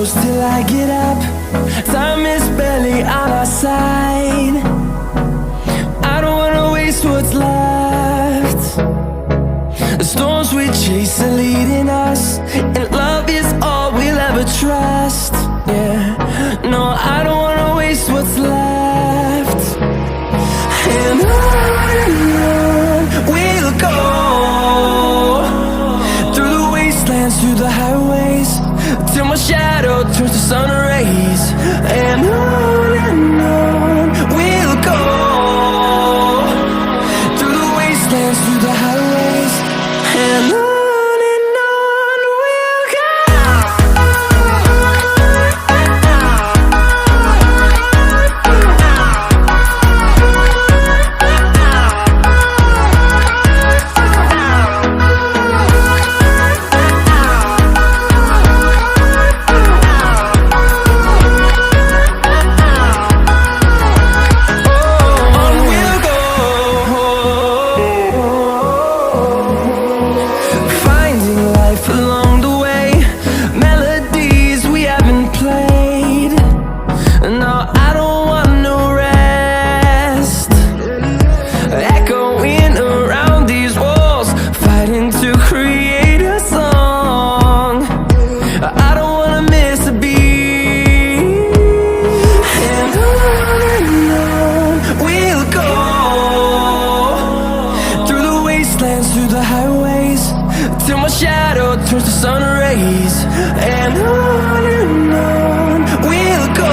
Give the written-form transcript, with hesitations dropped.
close till I get up. Time is barely on our side. I don't wanna waste what's left. The storms we chase are leading us, and love is all we'll ever trust. Yeah, no, I don't wanna waste what's left. And on we'll go, through the wastelands, through the highways, till my shadow turns to sun rays. And on we'll go, through the wastelands, through the highways, and on we'll go. Along the way, melodies we haven't played. No, I don't want no rest. Echoing around these walls, fighting to create a song. I don't wanna miss a beat. And on we'll go, through the wastelands, through the highways, till my shadow turns to sun rays. And on we'll go.